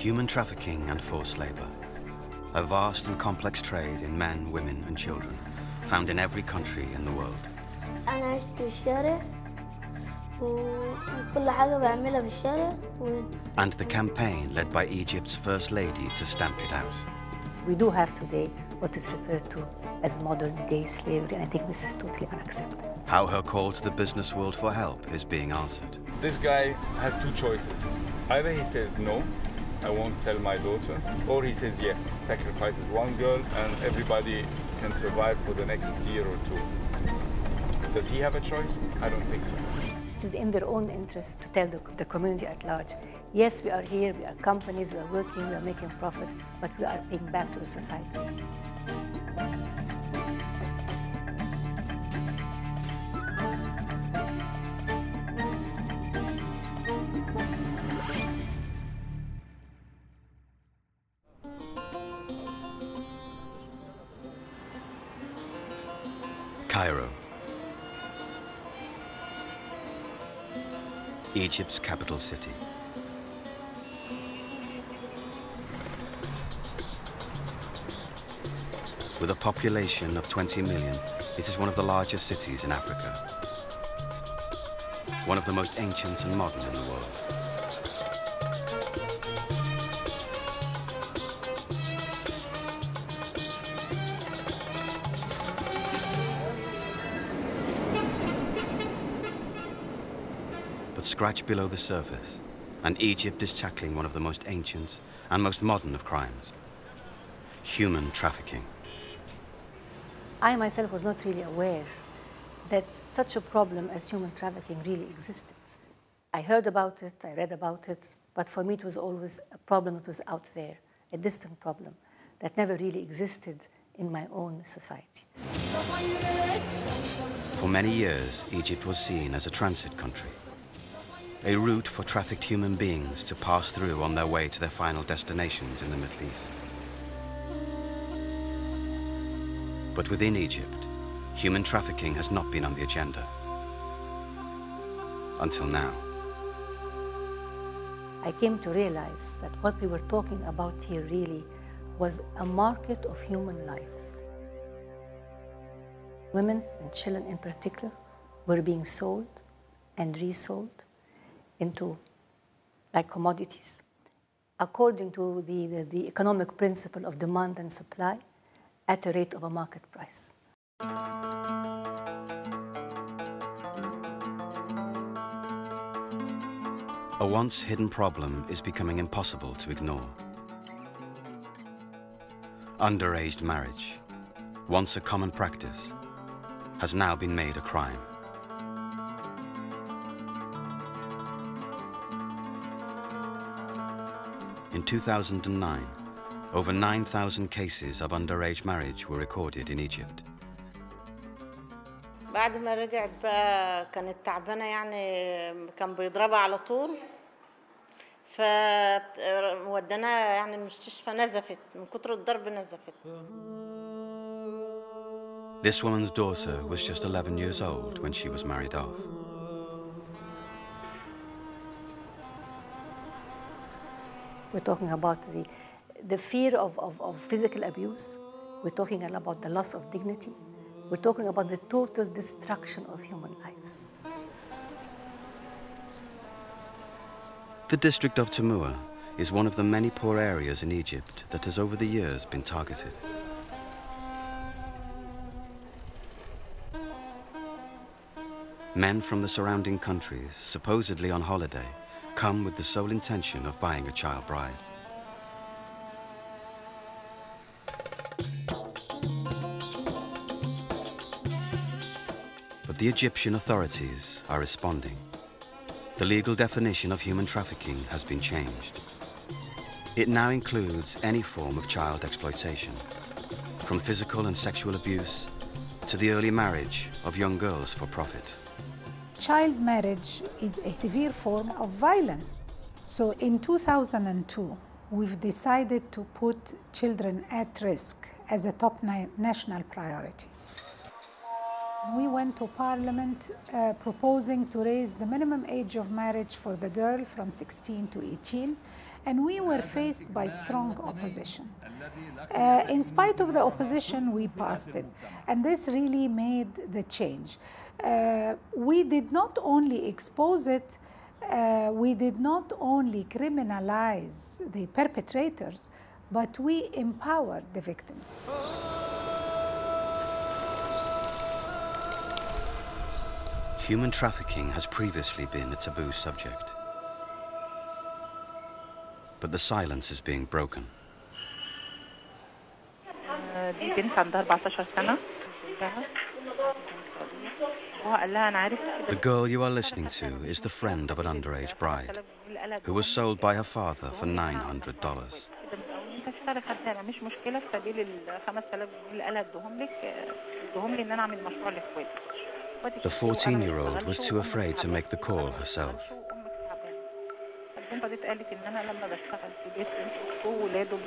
Human trafficking and forced labor. A vast and complex trade in men, women and children, found in every country in the world. أنا عشت في الشارع وكل حاجة بعملها في الشارع. And the campaign led by Egypt's first lady to stamp it out. We do have today what is referred to as modern-day slavery, and I think this is totally unacceptable. How her call to the business world for help is being answered. This guy has two choices. Either he says no, I won't sell my daughter, or he says yes, sacrifices one girl and everybody can survive for the next year or two. Does he have a choice? I don't think so. It is in their own interest to tell the community at large, yes, we are here, we are companies, we are working, we are making profit, but we are paying back to the society. Cairo, Egypt's capital city. With a population of 20 million, it is one of the largest cities in Africa. One of the most ancient and modern in the world. But scratch below the surface, and Egypt is tackling one of the most ancient and most modern of crimes: human trafficking. I myself was not really aware that such a problem as human trafficking really existed. I heard about it, I read about it, but for me it was always a problem that was out there, a distant problem that never really existed in my own society. For many years, Egypt was seen as a transit country, a route for trafficked human beings to pass through on their way to their final destinations in the Middle East. But within Egypt, human trafficking has not been on the agenda. Until now. I came to realize that what we were talking about here really was a market of human lives. Women and children in particular were being sold and resold into like commodities, according to the economic principle of demand and supply, at a rate of a market price. A once hidden problem is becoming impossible to ignore. Underage marriage, once a common practice, has now been made a crime. In 2009, over 9,000 cases of underage marriage were recorded in Egypt. بعد ما رجعت بقى كانت تعبانة يعني كان بيضربها على طول فوديناها يعني المستشفى نزفت من كتر الضرب نزفت. This woman's daughter was just 11 years old when she was married off. We're talking about the fear of physical abuse. We're talking about the loss of dignity. We're talking about the total destruction of human lives. The district of Tamua is one of the many poor areas in Egypt that has over the years been targeted. Men from the surrounding countries, supposedly on holiday, come with the sole intention of buying a child bride. But the Egyptian authorities are responding. The legal definition of human trafficking has been changed. It now includes any form of child exploitation, from physical and sexual abuse to the early marriage of young girls for profit. Child marriage is a severe form of violence. So in 2002, we've decided to put children at risk as a top national priority. We went to Parliament proposing to raise the minimum age of marriage for the girl from 16 to 18 and we were faced by strong opposition. In spite of the opposition, we passed it, and this really made the change. We did not only expose it, we did not only criminalize the perpetrators, but we empowered the victims. Human trafficking has previously been a taboo subject, but the silence is being broken. دي بنت عندها 14 سنة. The girl you are listening to is the friend of an underage bride who was sold by her father for $900. مش مشكلة في سبيل ال 5000 جنيه اللي قالها ادهم لك ادهم لي ان انا اعمل مشروع لاخواتي. The 14-year-old was too afraid to make the call herself. البنت دي قالت ان انا لما بشتغل في بيت اخته وولاده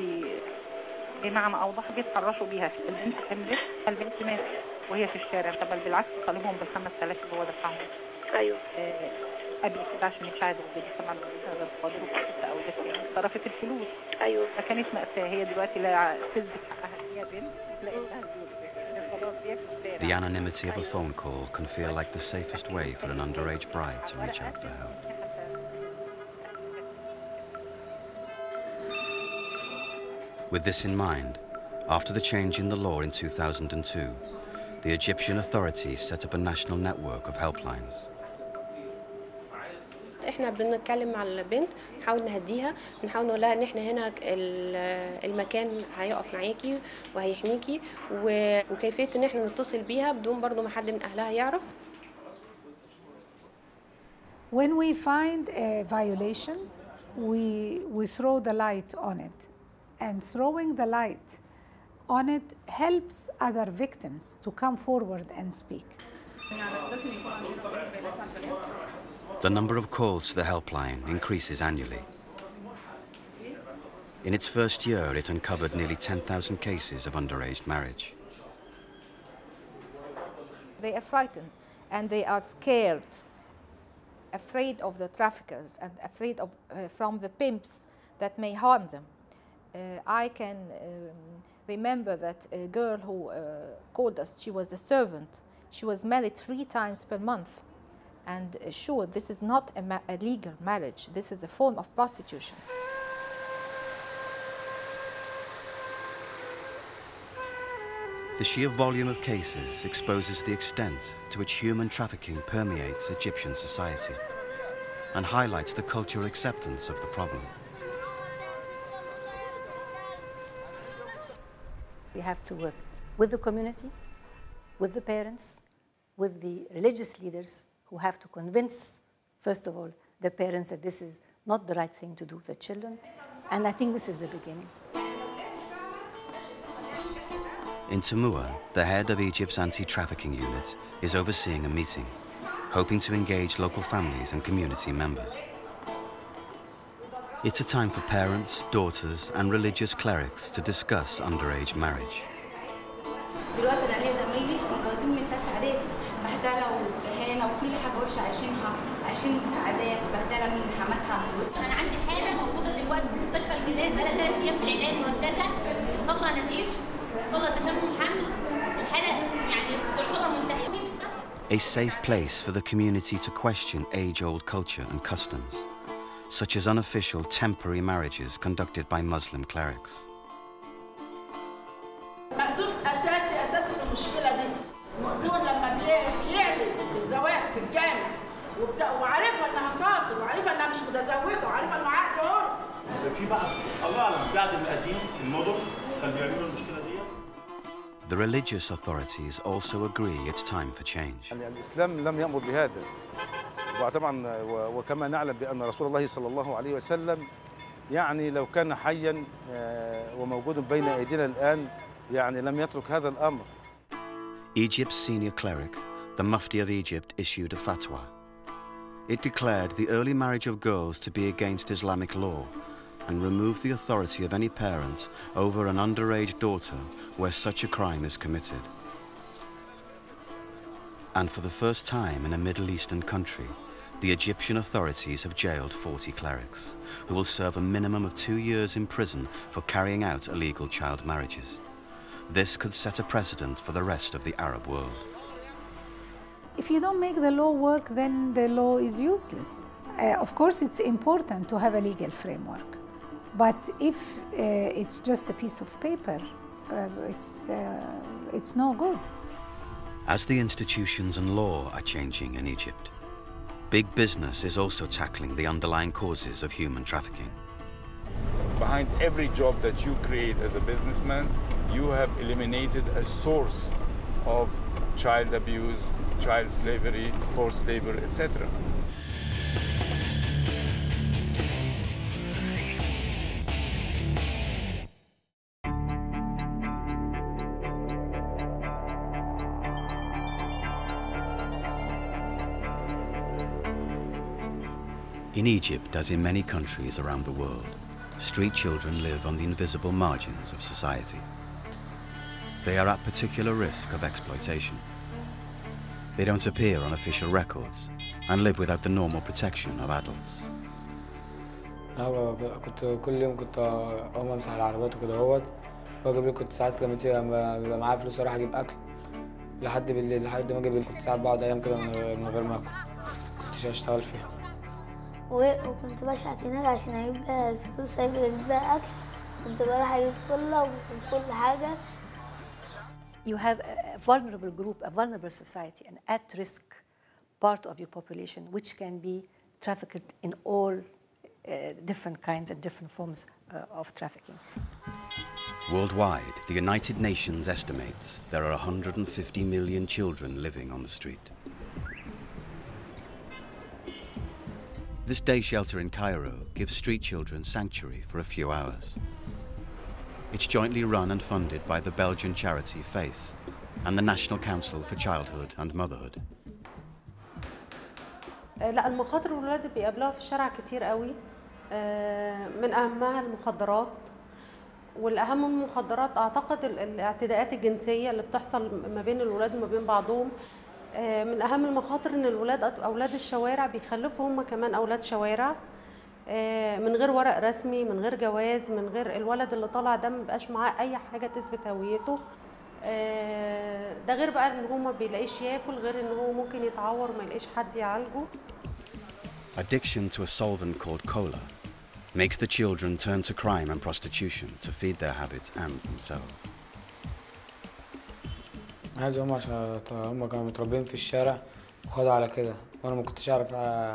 بمعنى اوضح بيتحرشوا بيها. البنت حملت، البنت ماتت وهي في الشارع. طب بالعكس طالبهم بال 5000 اللي هو دفعهم. ايوه. قبل كده عشان يساعد والدتي طبعا والدتها غير قادر وكانت اولادها صرفت الفلوس. ايوه. فكانت مأساة. هي دلوقتي لا تثبت حقها هي بنت لقيت لها The anonymity of a phone call can feel like the safest way for an underage bride to reach out for help. With this in mind, after the change in the law in 2002, the Egyptian authorities set up a national network of helplines. احنا بنتكلم مع البنت نحاول نهديها نحاول نقول لها ان احنا هنا المكان هيقف معاكي وهيحميكي وكيفيه ان احنا نتصل بيها بدون برضو ما حد من اهلها يعرف. When we find a violation, we throw the light on it, and throwing the light on it helps other victims to come forward and speak. The number of calls to the helpline increases annually. In its first year, it uncovered nearly 10,000 cases of underage marriage. They are frightened and they are scared, afraid of the traffickers and afraid of from the pimps that may harm them. I can remember that a girl who called us, she was a servant. She was married 3 times per month. And sure, this is not a legal marriage. This is a form of prostitution. The sheer volume of cases exposes the extent to which human trafficking permeates Egyptian society and highlights the cultural acceptance of the problem. We have to work with the community, with the parents, with the religious leaders who have to convince, first of all, the parents that this is not the right thing to do with the children. And I think this is the beginning. In Tamua, the head of Egypt's anti-trafficking unit is overseeing a meeting, hoping to engage local families and community members. It's a time for parents, daughters, and religious clerics to discuss underage marriage. A safe place for the community to question age-old culture and customs, such as unofficial temporary marriages conducted by Muslim clerics. أساسي في المشكلة دي مأذون لما بيعلن الزواج في الجامع وعارفة إنها قاصر وعارفة إنها مش متزوجة وعارفة إنه عقد عرف. في بقى الله أعلم بعد المأذين في المدن كانوا بيعملوا المشكلة دي. The religious authorities also agree it's time for change. يعني الإسلام لم يأمر بهذا. وطبعا وكما نعلم بأن رسول الله صلى الله عليه وسلم يعني لو كان حيا وموجود بين أيدينا الآن يعني لم يترك هذا الأمر. Egypt's senior cleric, the Mufti of Egypt, issued a fatwa. It declared the early marriage of girls to be against Islamic law and removed the authority of any parent over an underage daughter where such a crime is committed. And for the first time in a Middle Eastern country, the Egyptian authorities have jailed 40 clerics, who will serve a minimum of 2 years in prison for carrying out illegal child marriages. This could set a precedent for the rest of the Arab world. If you don't make the law work, then the law is useless. Of course, it's important to have a legal framework, but if it's just a piece of paper, it's no good. As the institutions and law are changing in Egypt, big business is also tackling the underlying causes of human trafficking. Behind every job that you create as a businessman, you have eliminated a source of child abuse, child slavery, forced labor, etc. In Egypt, as in many countries around the world, street children live on the invisible margins of society. They are at particular risk of exploitation. They don't appear on official records and live without the normal protection of adults. كنت كل يوم كنت أقوم أمسح العربيات وكده اهوت واجيب لي كنت ساعات لما بيبقى معايا فلوس أروح أجيب أكل لحد بالليل لحد ما أجي بالليل كنت ساعات بقعد أيام كده من غير ما آكل كنتش أشتغل فيها. وكنت بشحت هناك عشان أجيب بقى الفلوس أجيب بقى أكل كنت بروح أجيب كله وكل حاجة. You have a vulnerable group, a vulnerable society, an at-risk part of your population which can be trafficked in all different kinds and different forms of trafficking. Worldwide, the United Nations estimates there are 150 million children living on the street. This day shelter in Cairo gives street children sanctuary for a few hours. It's jointly run and funded by the Belgian charity FACE and the National Council for Childhood and Motherhood. لا المخاطر الولاد بيقابلوها في الشارع كتير قوي من أهمها المخدرات والأهم من المخدرات أعتقد الاعتداءات الجنسية اللي بتحصل ما بين الولاد وما بين بعضهم من أهم المخاطر إن الولاد أولاد الشوارع بيخلفوا هم كمان أولاد شوارع من غير ورق رسمي من غير جواز من غير الولد اللي طالع ده ما بيبقاش معاه أي حاجة تثبت هويته ده غير بقى إن هو ما بيلاقيش ياكل غير إن هو ممكن يتعور ما يلاقيش حد يعالجه. Addiction to a solvent called cola makes the children turn to crime and prostitution to feed their habits and themselves. عايز هم عشان هم كانوا متربيين في الشارع وخدوا على كده وانا ما كنتش اعرف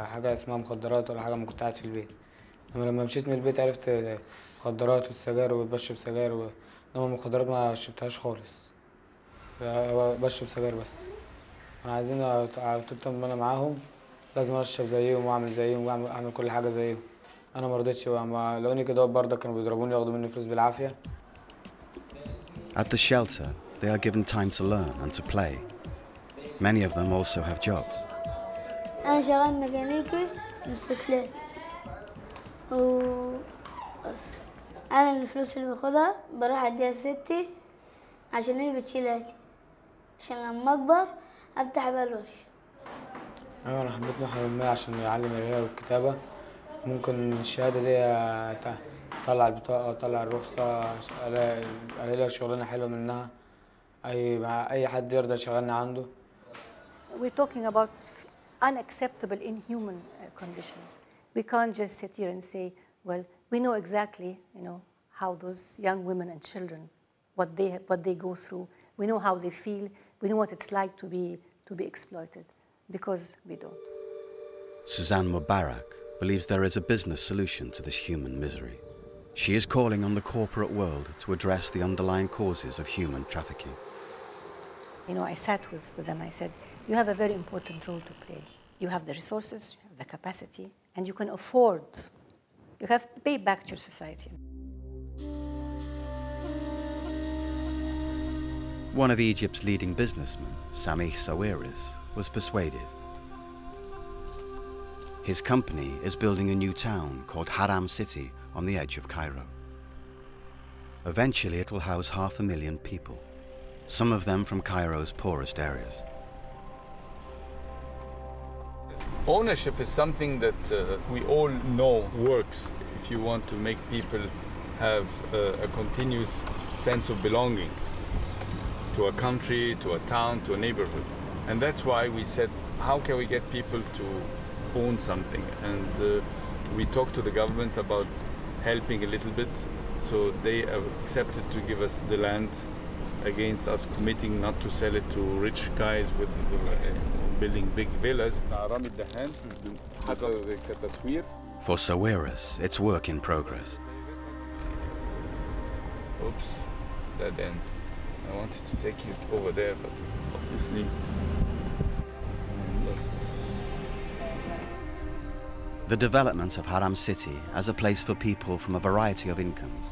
حاجه اسمها مخدرات ولا حاجه ما كنت قاعد في البيت. لما مشيت من البيت عرفت مخدرات والسجاير وبشرب سجاير انما المخدرات ما شربتهاش خالص بشرب سجاير بس. انا عايزين على طول ما انا معاهم لازم اشرب زيهم واعمل زيهم واعمل كل حاجه زيهم. انا ما رضيتش لوني كده برضه كانوا بيضربوني ياخدوا مني فلوس بالعافيه. At the shelter, they are given time to learn and to play. Many of them also have jobs. أنا شغال ميكانيكي موتوسيكلات بس أنا الفلوس اللي باخدها بروح أديها لستي عشان هي بتشيلها لي عشان لما أكبر أفتح بيها الورشة. أيوة أنا حبيت محمد المية عشان يعلم القراية والكتابة. ممكن الشهادة دي أطلع البطاقة أطلع الرخصة ألاقي لها شغلانة حلوة منها أي حد يرضى يشغلني عنده. We're talking about unacceptable inhuman conditions. We can't just sit here and say, well, we know exactly, how those young women and children, what they go through. We know how they feel. We know what it's like to be exploited, because we don't. Suzanne Mubarak believes there is a business solution to this human misery. She is calling on the corporate world to address the underlying causes of human trafficking. I sat with them. I said, you have a very important role to play. You have the resources, you have the capacity, and you can afford. You have to pay back to your society. One of Egypt's leading businessmen, Sami Sawiris, was persuaded. His company is building a new town called Haram City on the edge of Cairo. Eventually, it will house 500,000 people, some of them from Cairo's poorest areas. Ownership is something that we all know works if you want to make people have a continuous sense of belonging to a country, to a town, to a neighborhood. And that's why we said, how can we get people to own something? And we talked to the government about helping a little bit, so they accepted to give us the land against us committing not to sell it to rich guys with building big villas. For Sawiris, it's work in progress. Oops, dead end. I wanted to take you over there, but obviously I'm lost. The development of Haram City as a place for people from a variety of incomes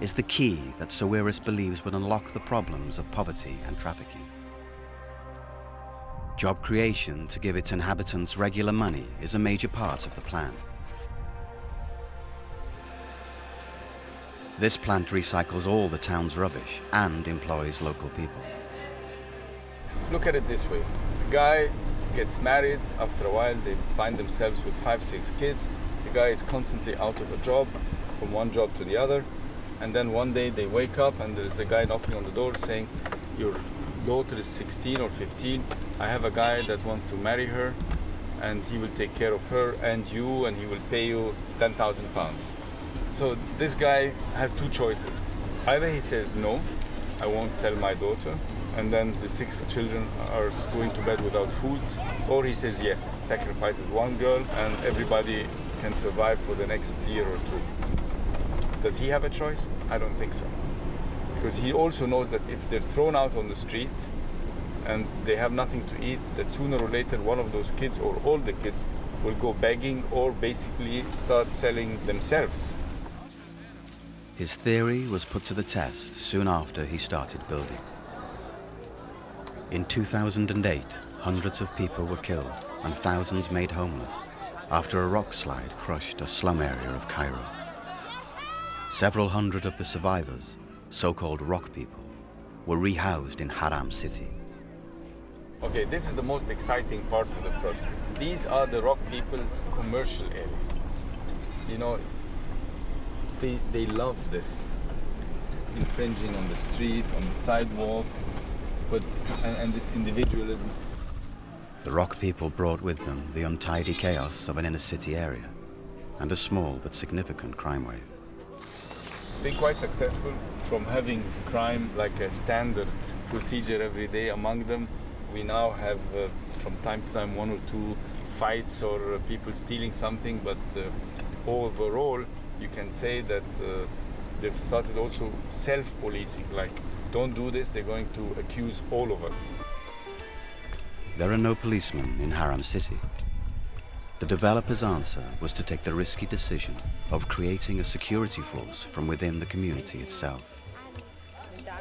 is the key that Sawiris believes would unlock the problems of poverty and trafficking. Job creation to give its inhabitants regular money is a major part of the plan. This plant recycles all the town's rubbish and employs local people. Look at it this way. A guy gets married, after a while they find themselves with 5-6 kids. The guy is constantly out of a job, from one job to the other. And then one day they wake up and there's a guy knocking on the door saying, your daughter is 16 or 15. I have a guy that wants to marry her and he will take care of her and you, and he will pay you £10,000. So this guy has two choices. Either he says, no, I won't sell my daughter, and then the 6 children are going to bed without food, or he says yes, sacrifices one girl and everybody can survive for the next year or two. Does he have a choice? I don't think so. Because he also knows that if they're thrown out on the street and they have nothing to eat, that sooner or later one of those kids or all the kids will go begging or basically start selling themselves. His theory was put to the test soon after he started building. In 2008, hundreds of people were killed and thousands made homeless after a rock slide crushed a slum area of Cairo. Several hundred of the survivors, so-called rock people, were rehoused in Haram City. Okay, this is the most exciting part of the project. These are the rock people's commercial area. You know, they love this, infringing on the street, on the sidewalk, and this individualism. The rock people brought with them the untidy chaos of an inner city area and a small but significant crime wave. It's been quite successful. From having crime like a standard procedure every day among them, we now have from time to time 1 or 2 fights or people stealing something, but overall you can say that they've started also self-policing, like, don't do this, they're going to accuse all of us. There are no policemen in Haram City. The developer's answer was to take the risky decision of creating a security force from within the community itself.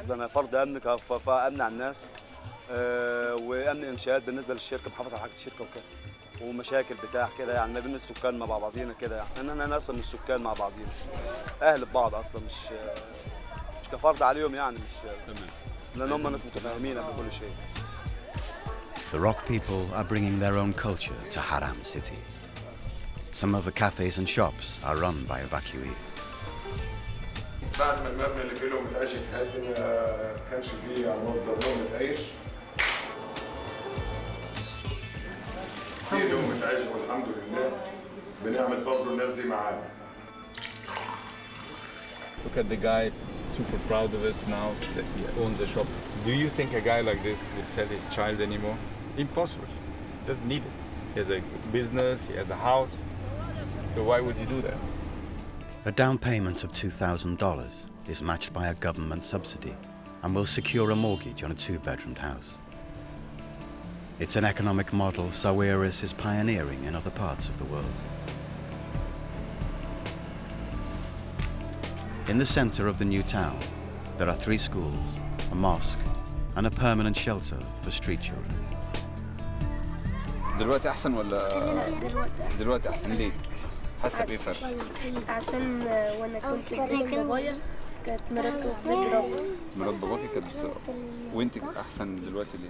أنا فرد أمن فأمن على الناس وأمن إنشاءات بالنسبة للشركة، بحافظ على حاجة الشركة وكده ومشاكل بتاع كده يعني ما بين السكان مع بعضينا كده يعني أنا أصلا من السكان مع بعضينا أهل ببعض أصلا مش كفرد عليهم يعني مش لأن هم ناس متفاهمين قبل كل شيء. The rock people are bringing their own culture to Haram City. Some of the cafes and shops are run by evacuees. بعد ما المبنى اللي فيه لقمة عيش اتهد ما كانش فيه مصدر لقمة عيش. فيه لقمة عيش والحمد لله بنعمل برضه الناس دي معانا. Look at the guy, super proud of it now that he owns a shop. Do you think a guy like this would sell his child anymore? Impossible. He doesn't need it. He has a business, he has a house. So why would he do that? A down payment of $2,000 is matched by a government subsidy and will secure a mortgage on a 2-bedroomed house. It's an economic model Sawiris is pioneering in other parts of the world. In the center of the new town, there are 3 schools, a mosque, and a permanent shelter for street children. دلوقتي أحسن ولا دلوقتي أحسن ليه؟ حاسة بإيه فرق؟ عشان وانا كنت بيت بابايا كانت مرات باباكي مرات باباكي كانت وانت أحسن دلوقتي ليه؟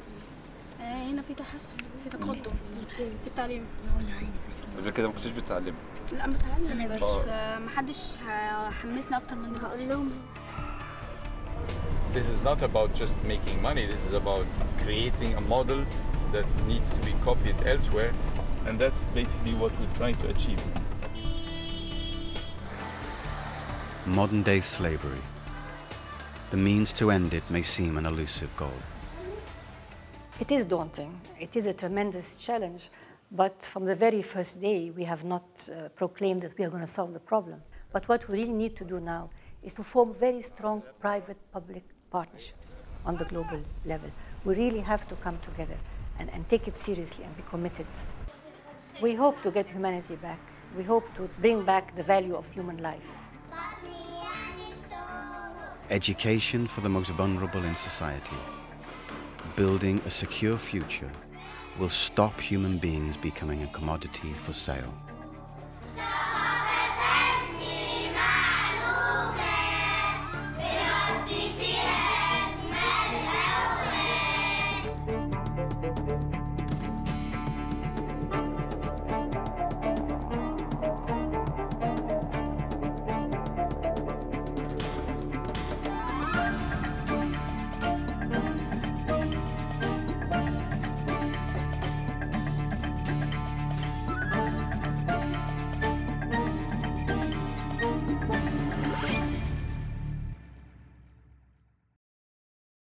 هنا في تحسن، في تقدم في التعليم. قبل كده ما كنتش بتتعلمي؟ لا بتعلم بس محدش حمسنا اكتر من دلوقتي. This is not about just making money, this is about creating a model that needs to be copied elsewhere, and that's basically what we're trying to achieve. Modern-day slavery. The means to end it may seem an elusive goal. It is daunting. It is a tremendous challenge, but from the very first day, we have not proclaimed that we are going to solve the problem. But what we really need to do now is to form very strong private-public partnerships on the global level. We really have to come together and take it seriously and be committed. We hope to get humanity back. We hope to bring back the value of human life. Education for the most vulnerable in society, building a secure future, will stop human beings becoming a commodity for sale.